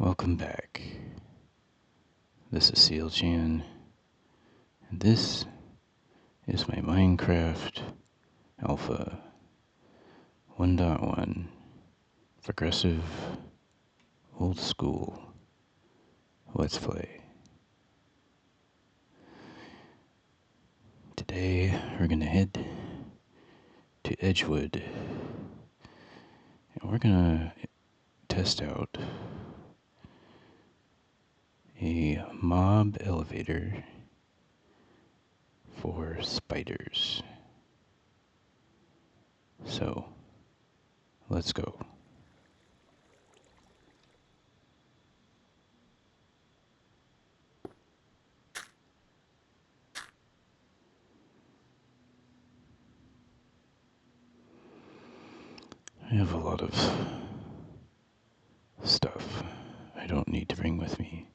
Welcome back. This is Sealchan, and this is my Minecraft Alpha 1.1 progressive old school Let's Play. Today we're gonna head to Edgewood, and we're gonna test out a mob elevator for spiders. So, let's go. I have a lot of stuff I don't need to bring with me.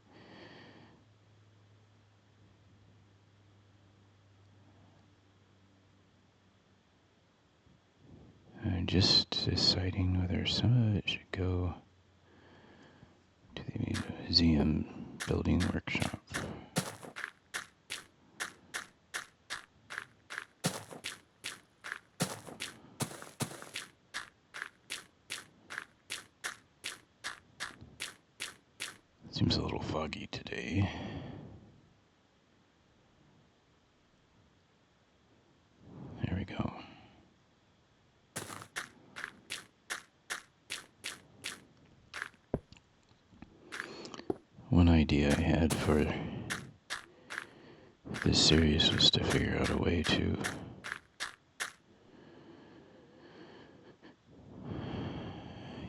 I'm just deciding whether some of it should go to the museum building workshop. It seems a little foggy today. There we go. One idea I had for this series was to figure out a way to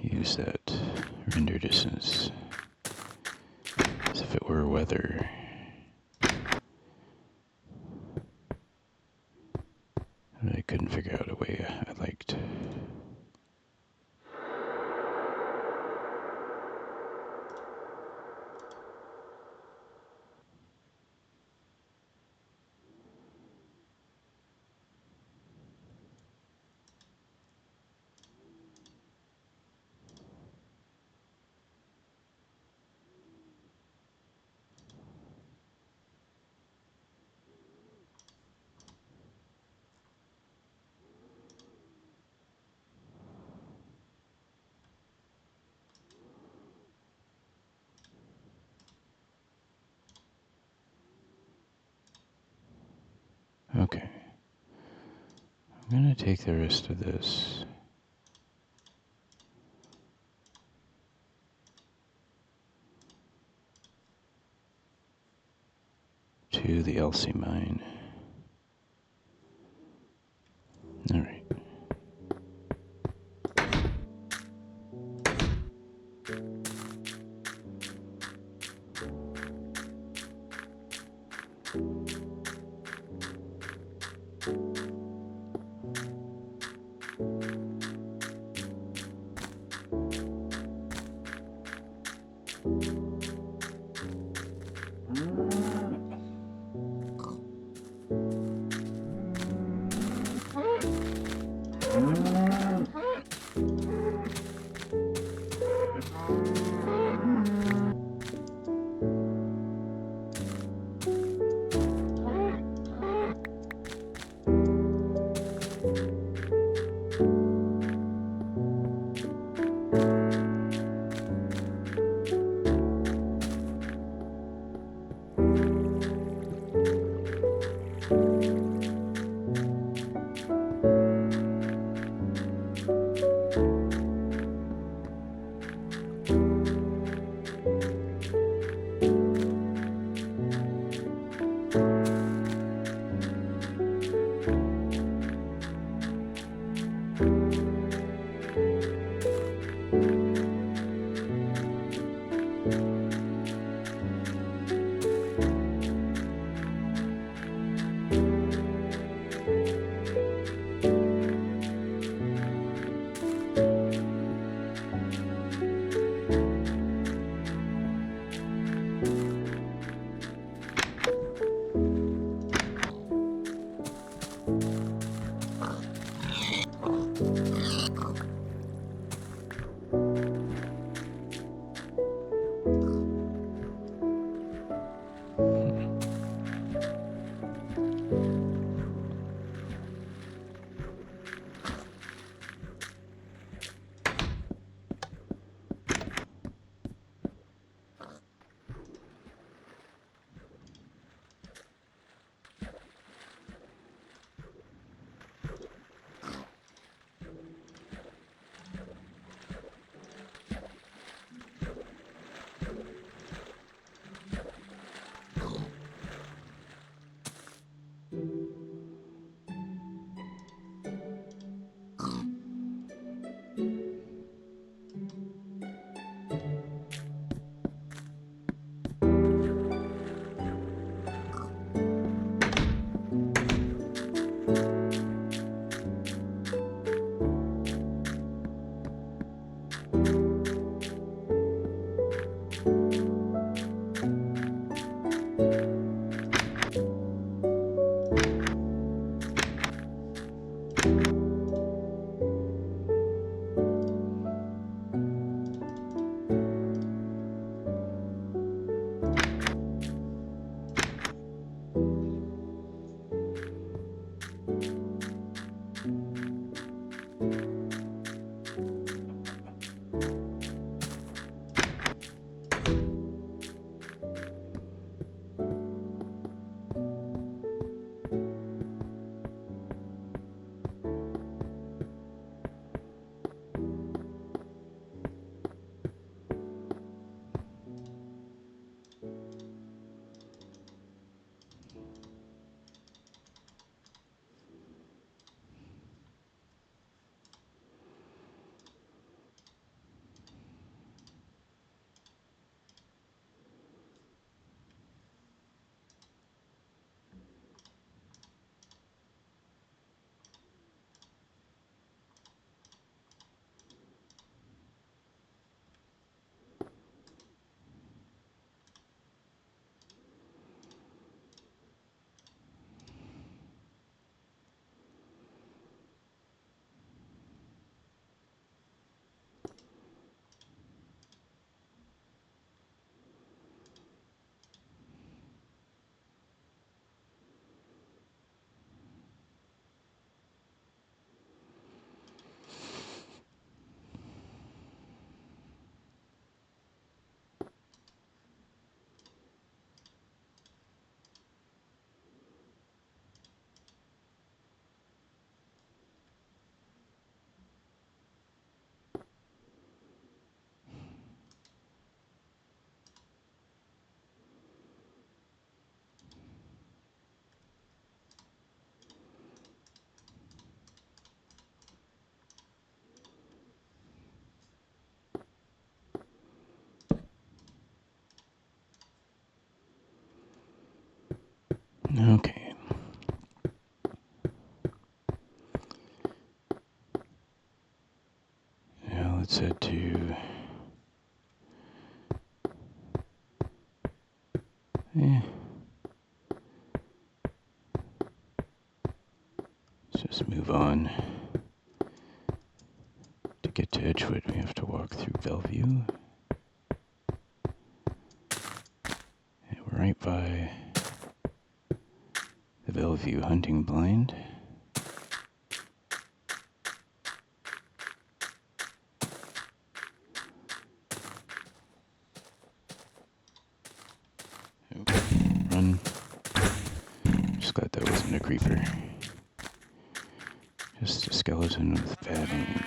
use that render distance as if it were weather. But I couldn't figure out a way I liked. Okay. I'm gonna take the rest of this to the LC mine. Alright. Okay. Now let's head to... Let's just move on. To get to Edgewood, we have to walk through Bellevue. And we're right by the Bellevue hunting blind. Okay, run. Just glad that wasn't a creeper. Just a skeleton with bad aim.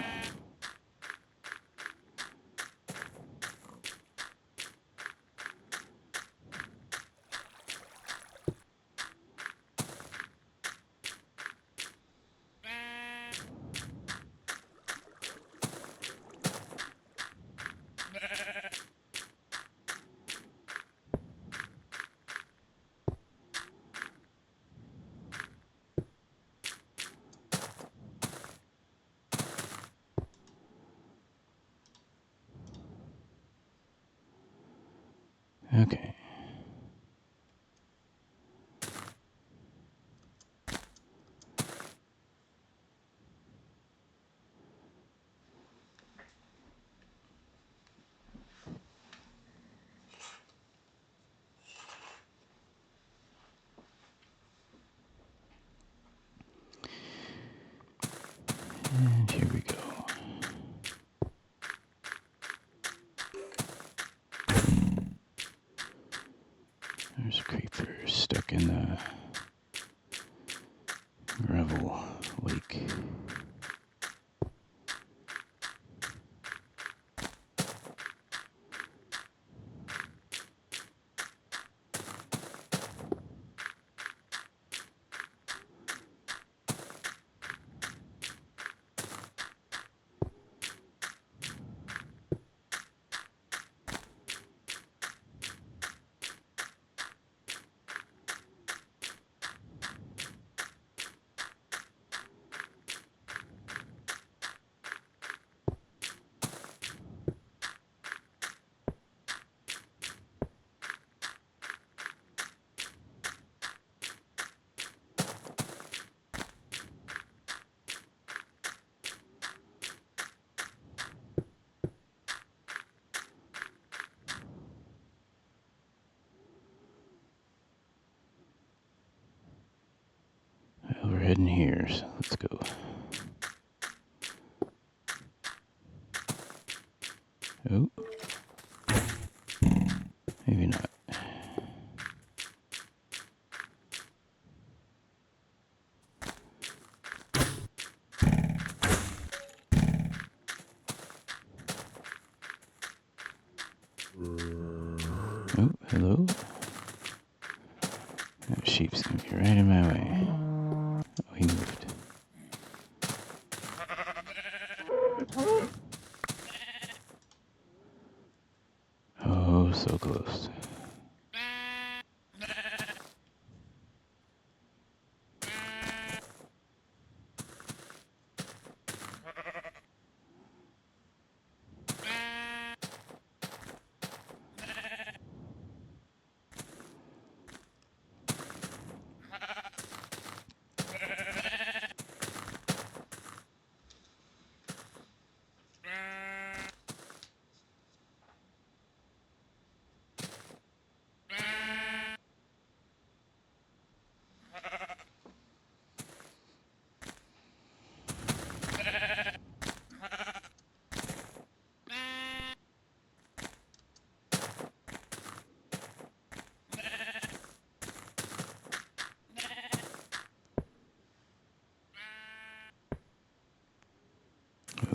Okay. And here we go. There's a creeper stuck in the gravel lake. Well, we're heading here, so let's go. Oh. Maybe not. Oh, hello? That sheep's gonna be right in my way. Oh, he moved. Oh, so close.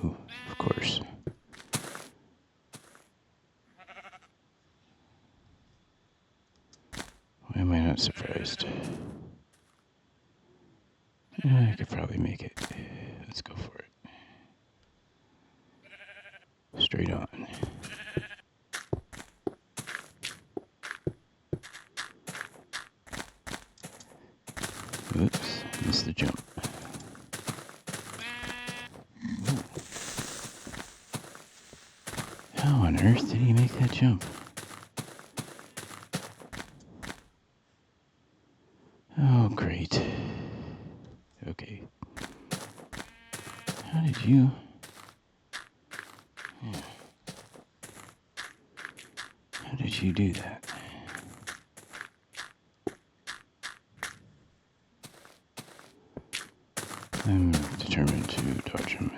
Oh, of course. Why am I not surprised? I could probably make it. Let's go for it. Straight on. How on earth did he make that jump? Oh, great. Okay. How did you... Yeah. How did you do that? I'm determined to dodge him.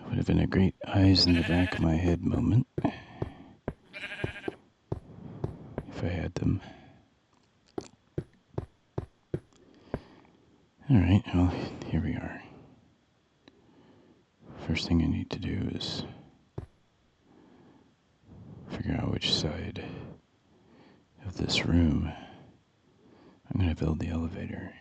Would have been a great eyes in the back of my head moment if I had them. Alright, well, here we are. First thing I need to do is figure out which side of this room I'm going to build the elevator.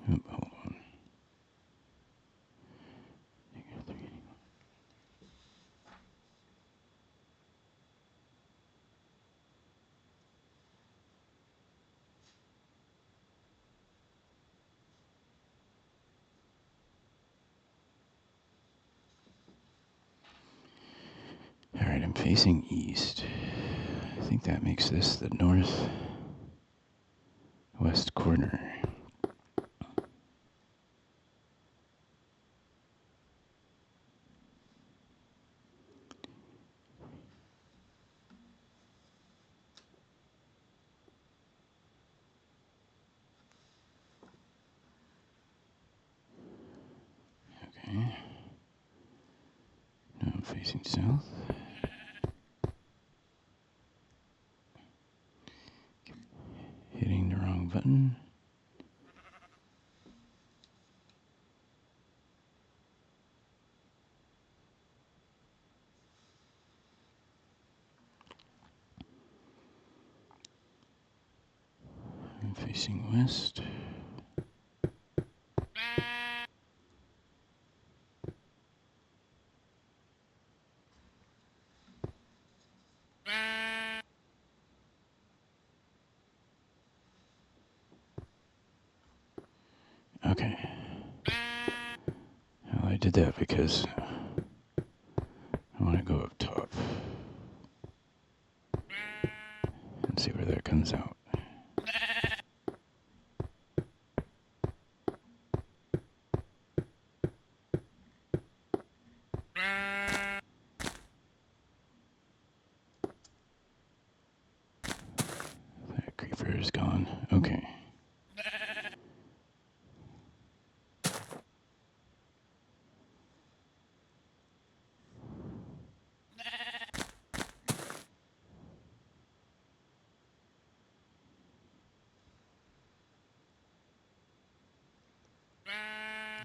Oop, hold on. Alright, I'm facing east. I think that makes this the northwest corner. Okay. Now I'm facing south. Hitting the wrong button. I'm facing west. Okay. Well, I did that because I want to go up top and see where that comes out. That creeper is gone. Okay.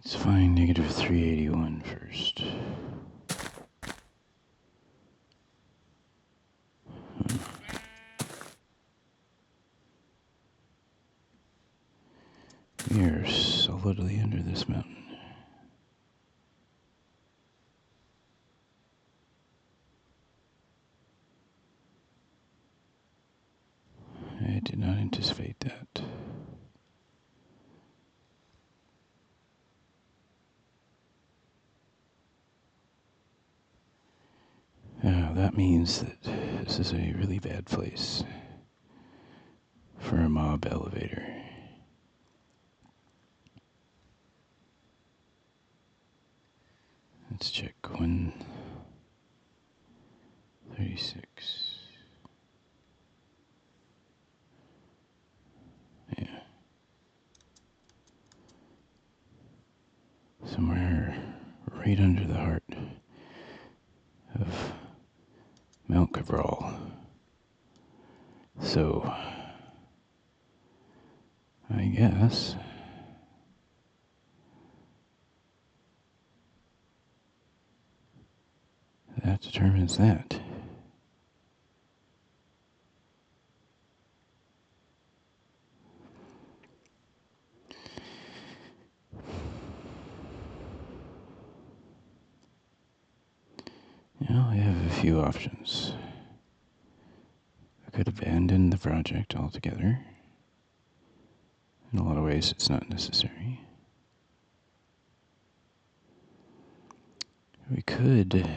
Let's find negative 381 first. We are solidly under this mountain. I did not anticipate that. That means that this is a really bad place for a mob elevator. Let's check 136. Yeah. Somewhere right under the heart of free-for-all. So, I guess that determines that. Now I have a few options. I could abandon the project altogether. In a lot of ways, it's not necessary. We could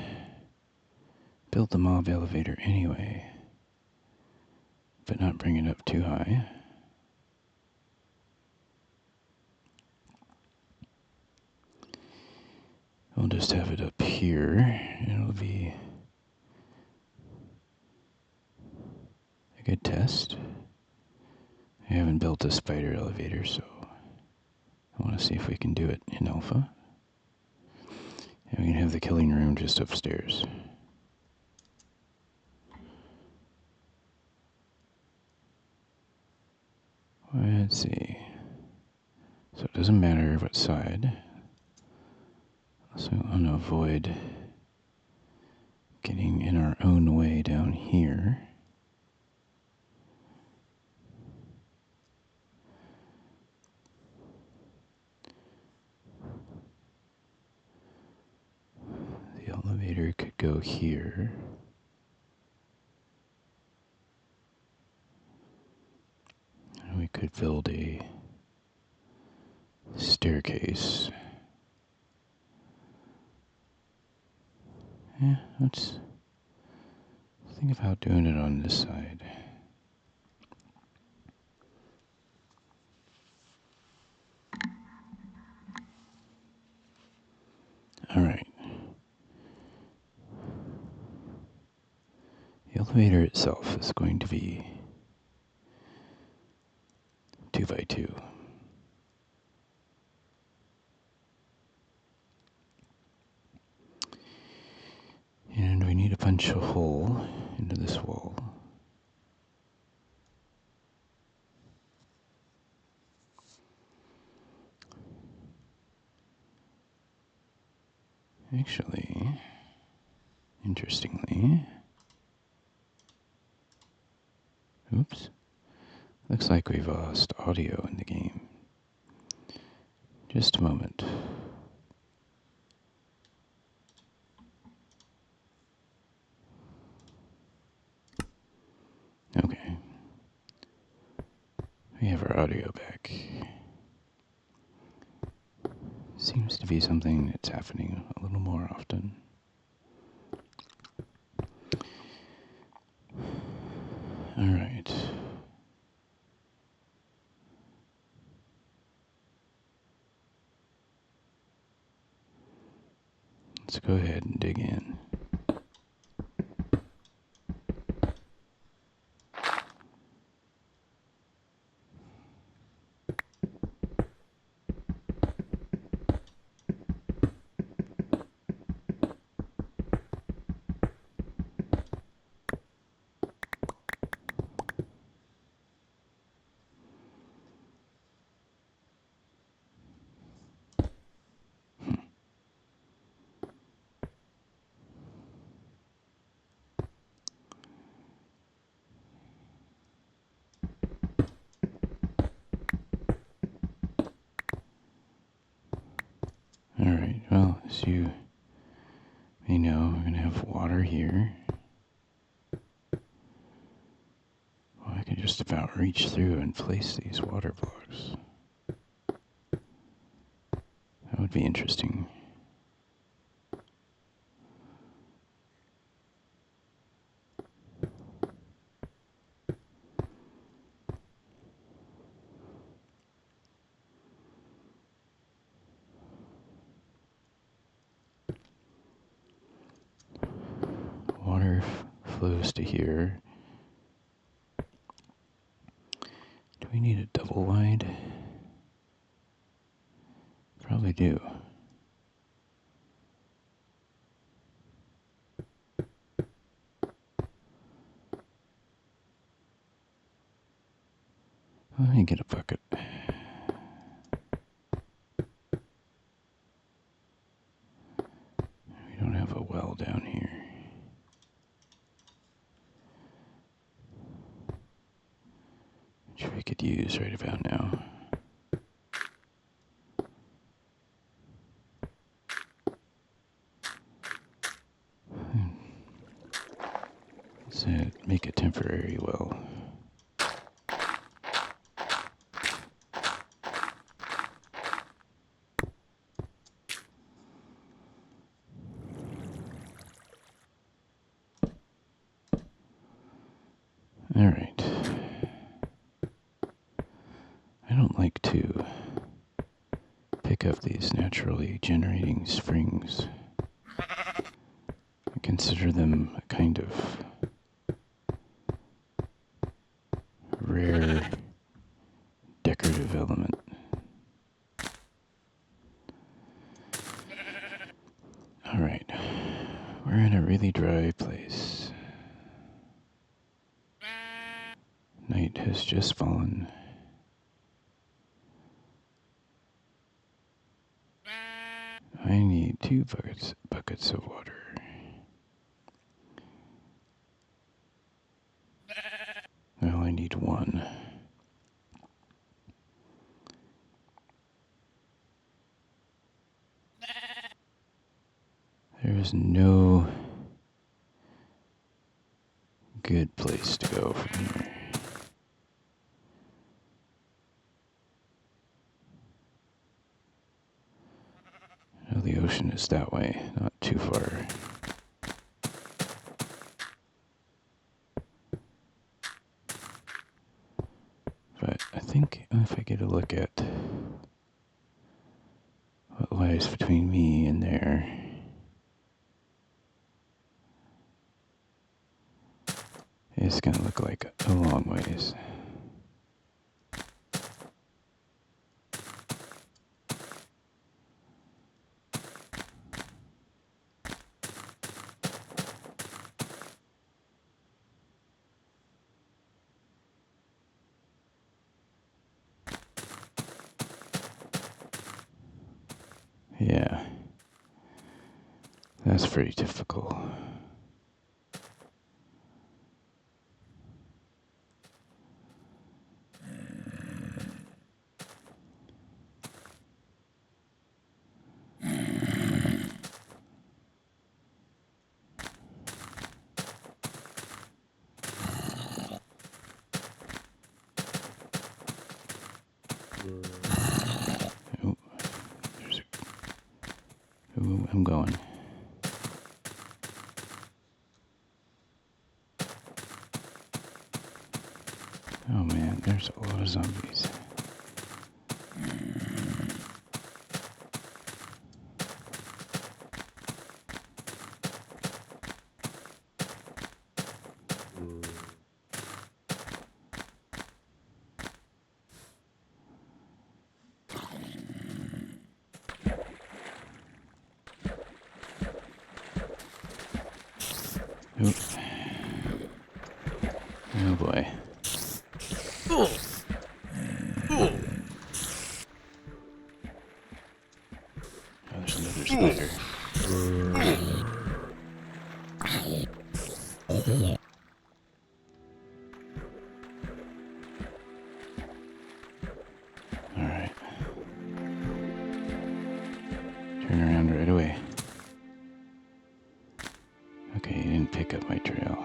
build the mob elevator anyway, but not bring it up too high. We'll just have it up here, and it'll be a good test. I haven't built a spider elevator, so I want to see if we can do it in alpha. And we can have the killing room just upstairs. Let's see. So it doesn't matter what side. So I want to avoid getting in our own way down here. The elevator could go here. And we could build a staircase. Yeah, let's think about doing it on this side. Alright. The elevator itself is going to be 2x2. And we need to punch a hole into this wall. Actually, interestingly, oops, looks like we've lost audio in the game. Just a moment. Okay. We have our audio back. Seems to be something that's happening a little more often. Alright. Let's go ahead and dig in. Alright, well, as you may know, we're going to have water here. Well, I can just about reach through and place these water blocks. That would be interesting. Water flows to here. Do we need a double wide? Probably do. get a bucket. We don't have a well down here. Which we could use right about now. Let's make a temporary well. All right. I don't like to pick up these naturally generating springs. I consider them a kind of rare decorative element. All right. We're in a really dry place. Night has just fallen. I need 2 buckets of water. Well, I need 1. There is no good place to go from here. Well, the ocean is that way, not too far. But I think if I get a look at what lies between me and there, it's gonna look like a long ways. Yeah, that's pretty difficult. Oh, ooh, I'm going. Oh man, there's a lot of zombies. Oh, oh boy. Oh, there's another spider. Alright. Turn around right away. Okay, you didn't pick up my trail.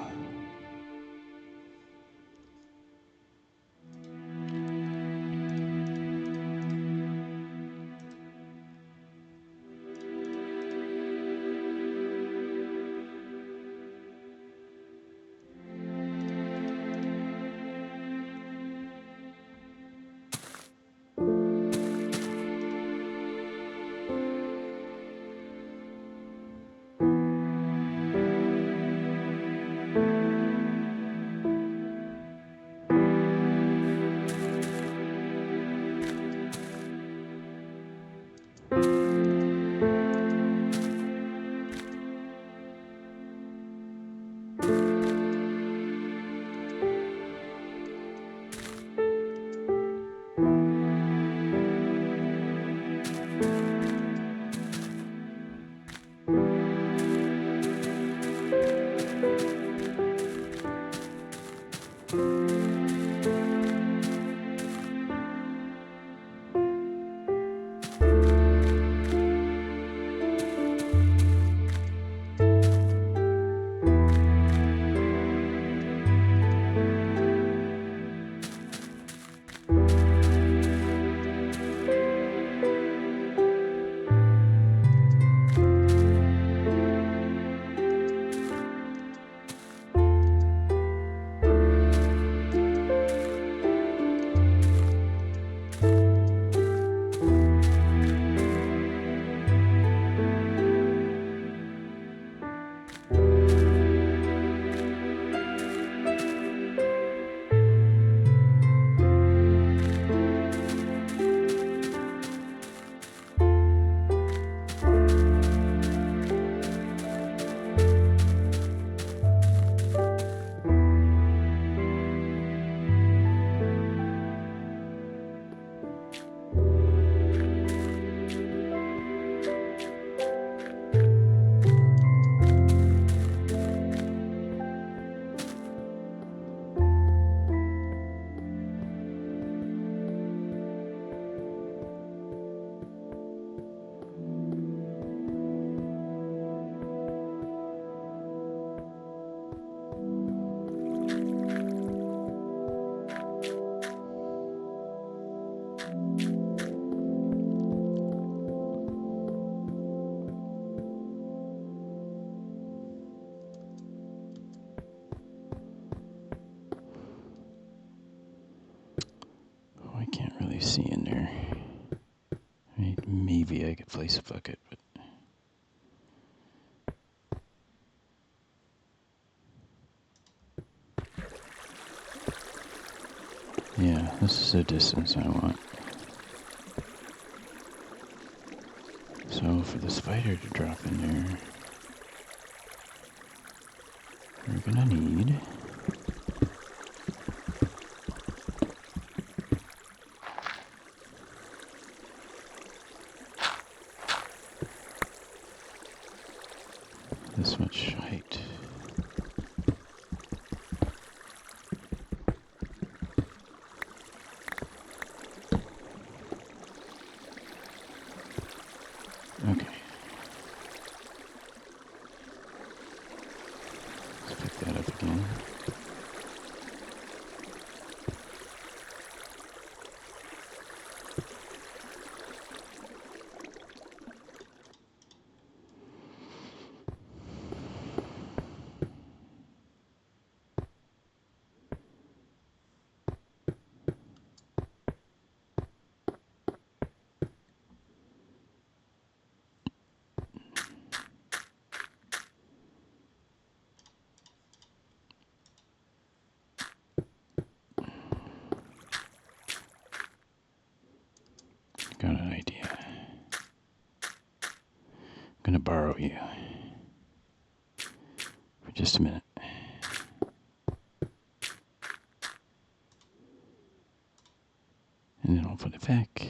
see in there. Maybe I could place a bucket, but yeah, this is the distance I want. So for the spider to drop in there, we're gonna need this much height. Okay. Let's pick that up again. Got an idea. I'm gonna borrow you for just a minute. And then I'll put it back.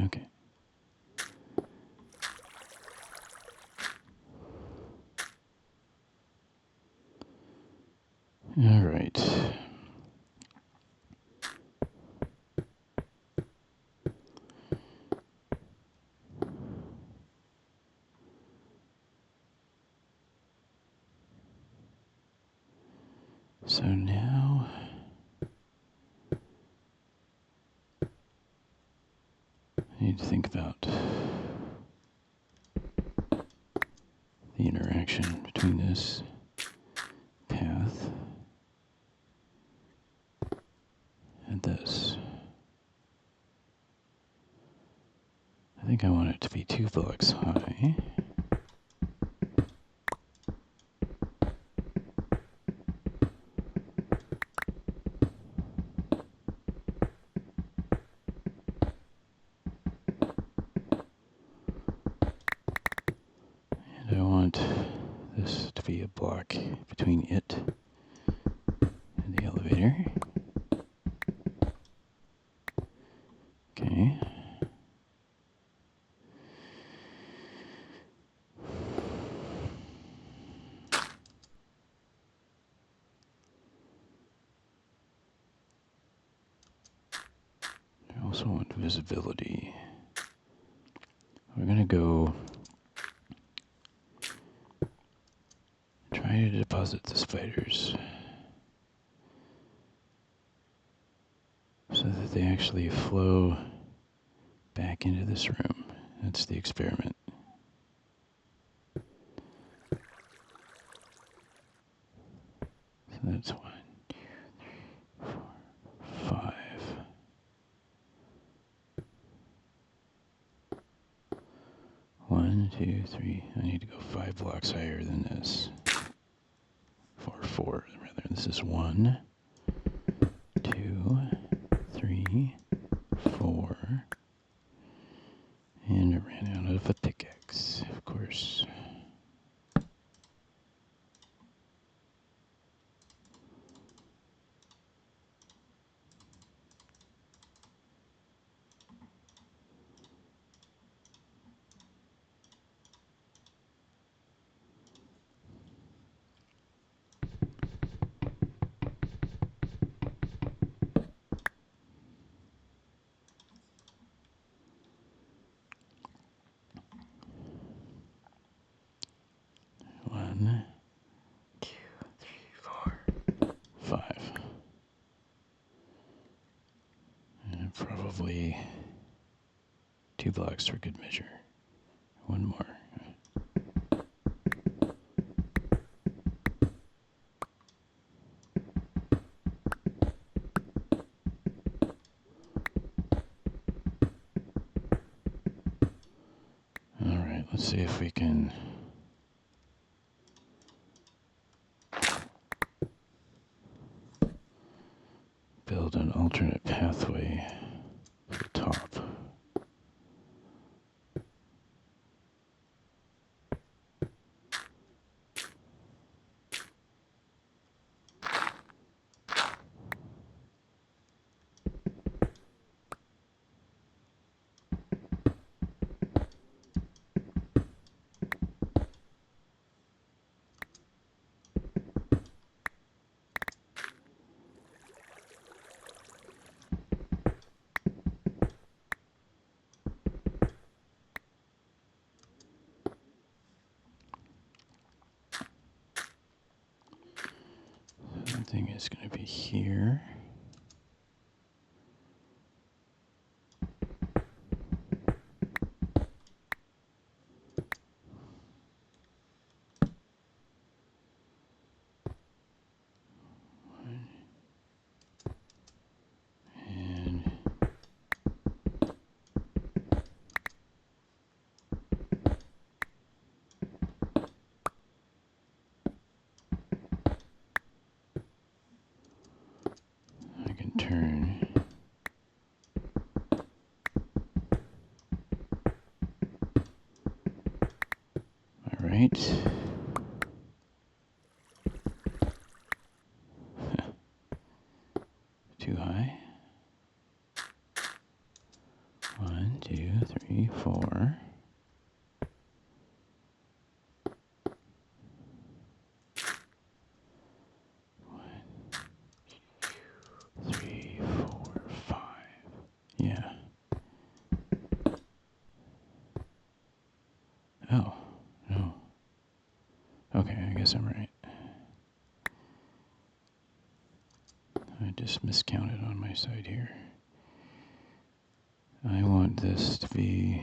Okay. All right. So now I need to think about the interaction between this path and this. I think I want it to be 2 blocks high. And I want this to be a block between it and the elevator. Okay. I also want visibility. We're gonna go try to deposit the spiders so that they actually flow back into this room. That's the experiment. So that's 1, 2, 3, 4, 5. 1, 2, 3. I need to go 5 blocks higher than this. 4, rather. This is 1, 2, 3, 4. And I ran out of a pickaxe, of course. One, 2, 3, 4, 5. And probably 2 blocks for good measure. 1 more. see if we can build an alternate pathway to the top. Something is going to be here. And I can turn. All right. Too high. 1, 2, 3, 4. 1, 2, 3, 4, 5. Yeah. Oh, no. Okay, I guess I'm right. I just miscounted on my side here. I want this to be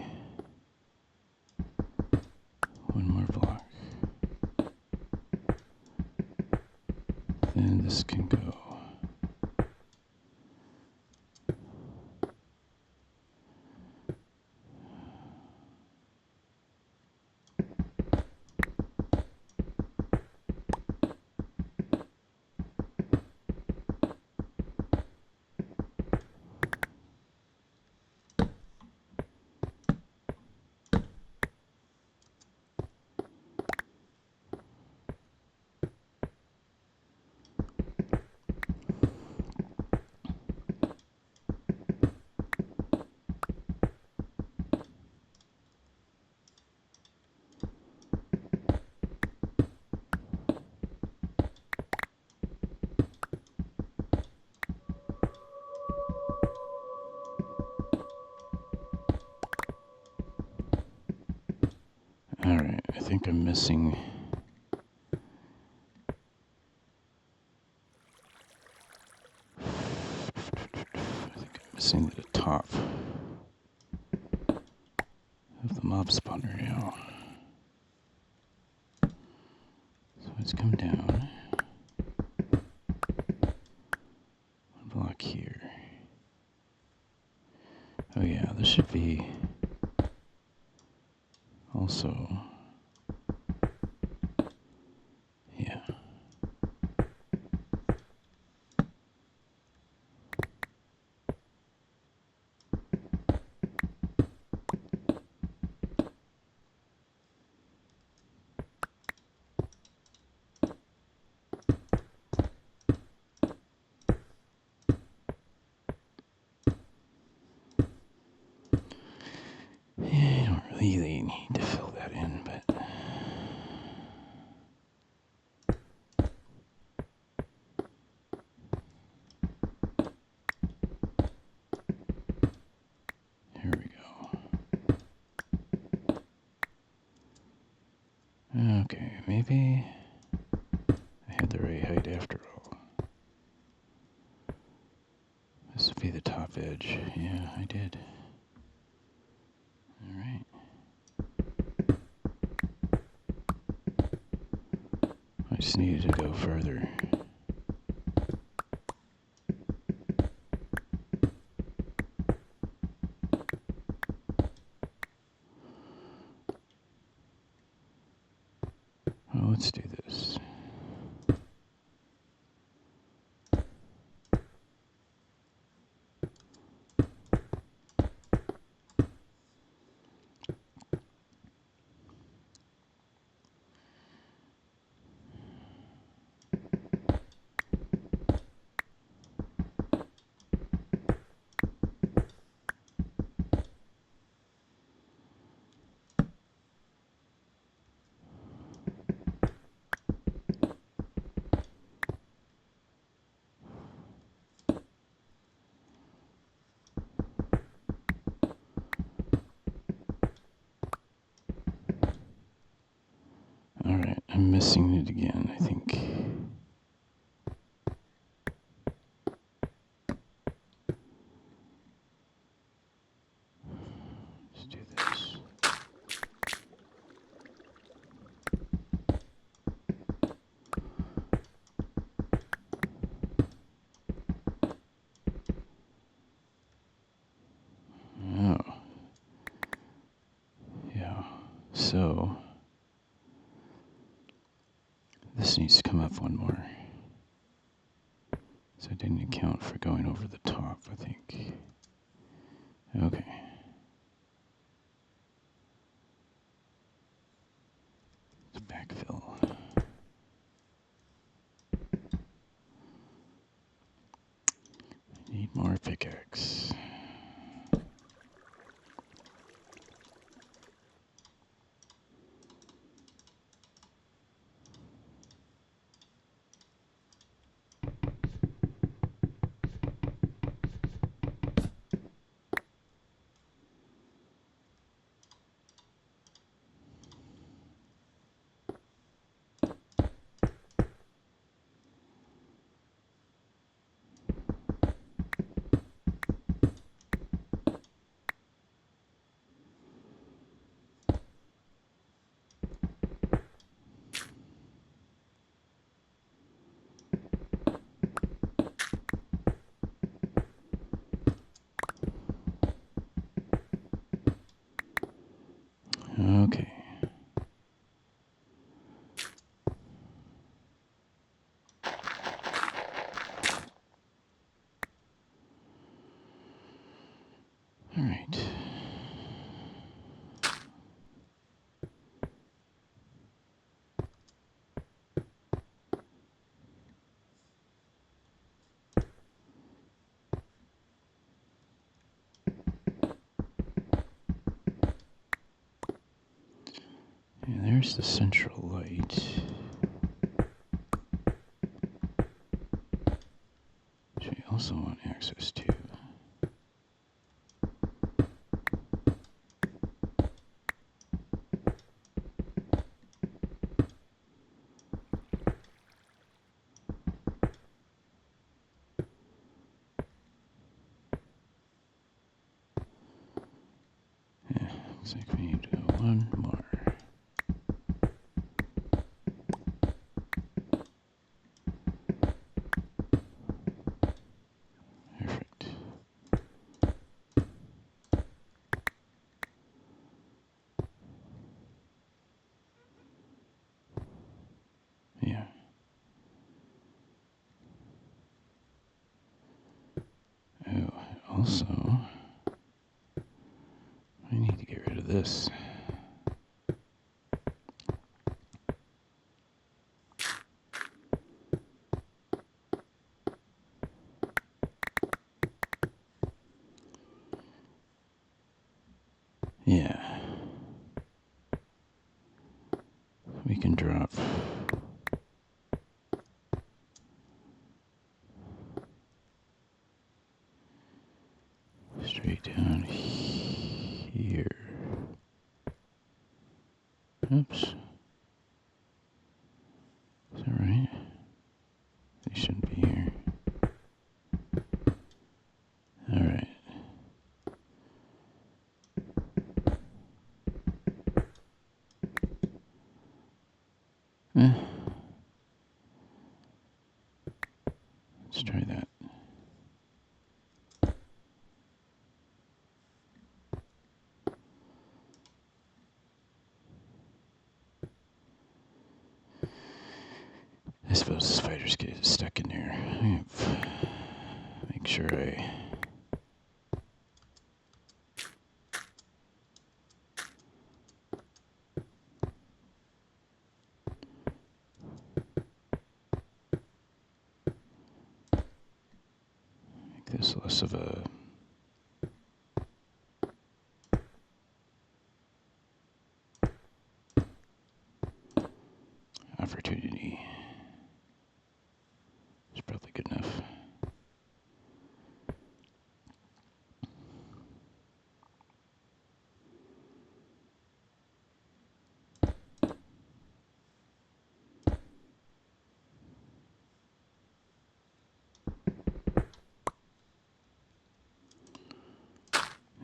one more block. Then this can go. Alright, I think I'm missing. Missing the top of the mob spawner now. So let's come down. One block here. Oh yeah, this should be also. Yeah. You don't really need to fill that in, but here we go. Okay, maybe I had the right height after all. This would be the top edge. Yeah, I did. All right. I just needed to go further. let's do this. Alright, I'm missing it again, I think. Let's do this. Oh. Yeah. So, this needs to come up one more. So I didn't account for going over the top, I think. Okay. Let's backfill. Need more pickaxe. Okay. All right. And there's the central light, which we also want access to. Yeah, looks like we need to go one more. Perfect. Yeah. Oh, also, I need to get rid of this. Yeah. We can drop straight down here. Oops. Is that right? They shouldn't be here. Alright. Let's try that. suppose the spiders get stuck in there. Make sure I... make this less of a... opportunity. It's probably good enough.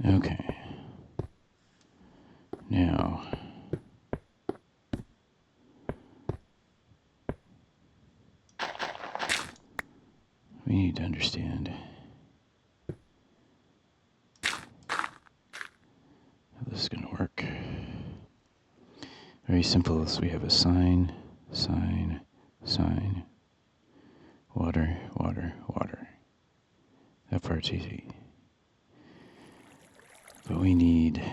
Okay. Now, we need to understand how this is going to work. Very simple. So we have a sine, sine, sine, water, water, water. That part's easy. But we need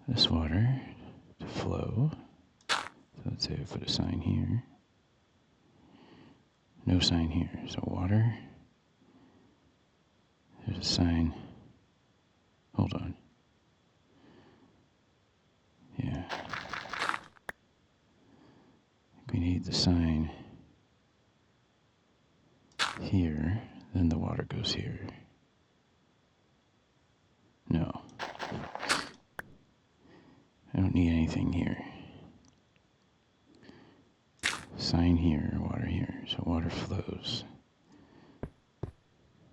this water to flow. So let's say I put a sign here. No sign here. So water. There's a sign. Hold on. Yeah. We need the sign here. Then the water goes here. No. I don't need anything here. Sign here, water here. So water flows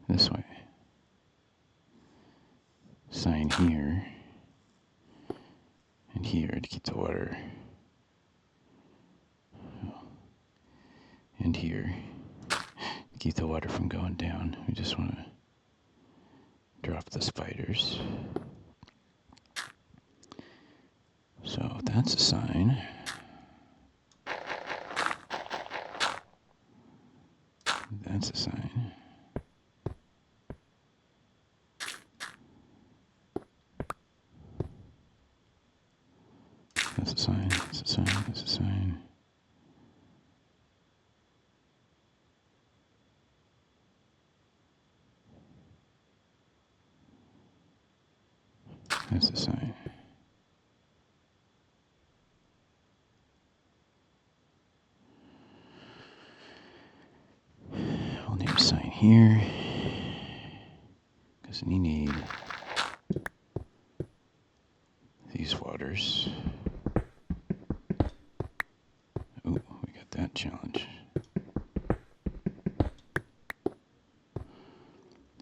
this way. Sign here and here to keep the water. And here to keep the water from going down. We just want to drop the spiders. So that's a sign. That's a sign. That's a sign. That's a sign. That's a sign. That's a sign. We'll need a sign here. Because we need these waters. Ooh, we got that challenge.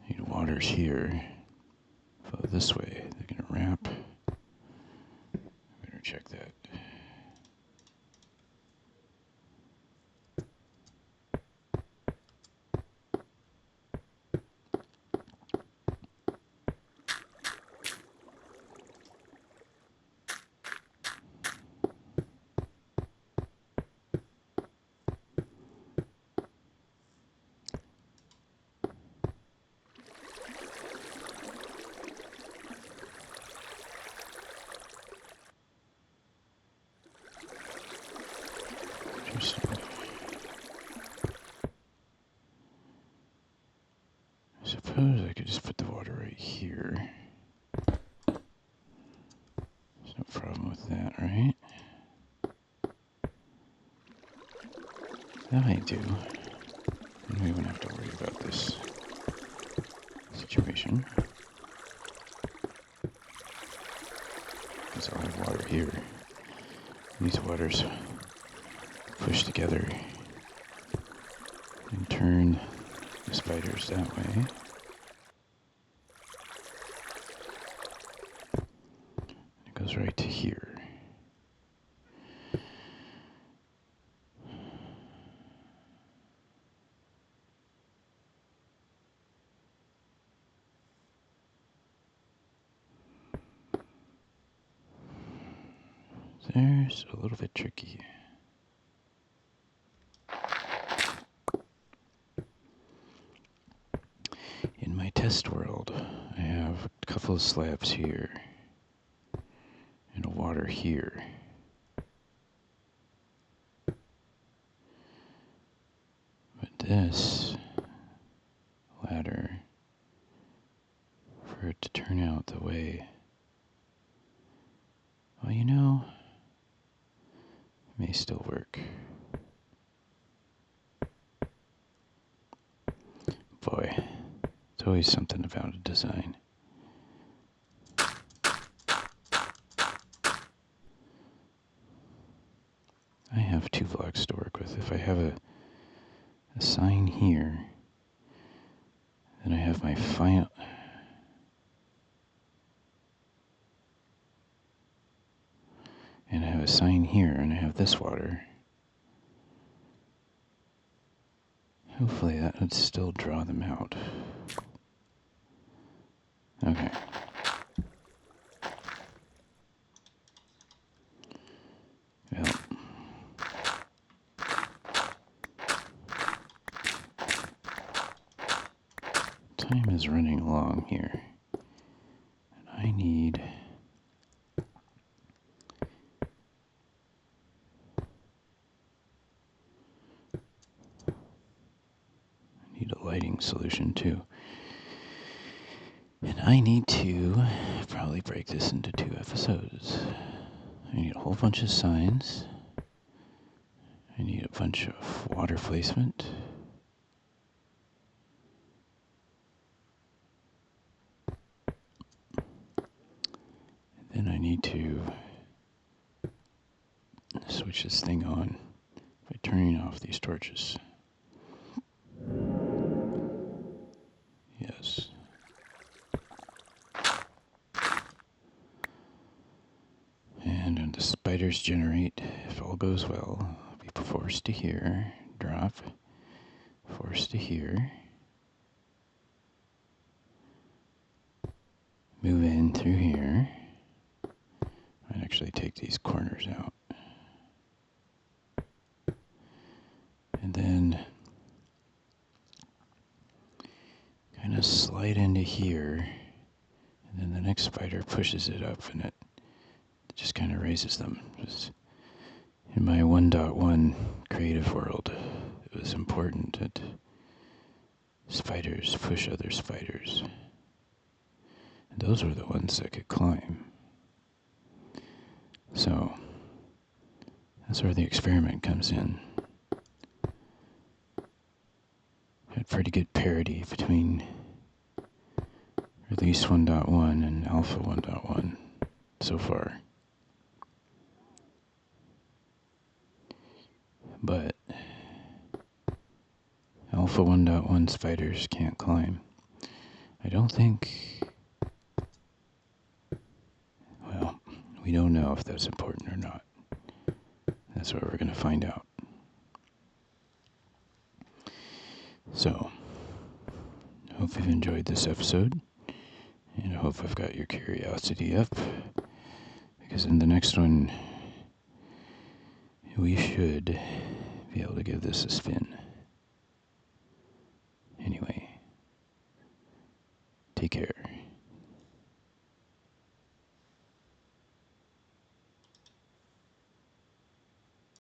Need waters here. Flow this way. They're going to wrap. Better check that. I suppose I could just put the water right here. There's no problem with that, right? That might do. And we won't have to worry about this situation. Because I'll have water here. These waters push together and turn the spiders that way. It goes right to here. there's a little bit tricky. In my test world, I have a couple of slabs here and a water here. But this ladder, for it to turn out the way, well, you know, it may still work. Boy, it's always something about a design. I have 2 blocks to work with. If I have a sign here, then I have my final. And I have a sign here, and I have this water. Hopefully that would still draw them out. Okay. Well. Time is running along here. And I need a lighting solution too. And I need to probably break this into 2 episodes. I need a whole bunch of signs. I need a bunch of water placement. And then I need to switch this thing on by turning off these torches. Yes. And when the spiders generate, if all goes well, I'll be forced to here, drop, forced to here, move in through here. I'd actually take these corners out. And then kind of slide into here. And then the next spider pushes it up and it just kind of raises them. Just in my 1.1 creative world, it was important that spiders push other spiders. And those were the ones that could climb. So that's where the experiment comes in. Had pretty good parity between release 1.1 and alpha 1.1 so far. But alpha 1.1 spiders can't climb. I don't think, well, we don't know if that's important or not. That's what we're going to find out. So, I hope you've enjoyed this episode, and I hope I've got your curiosity up, because in the next one, we should be able to give this a spin.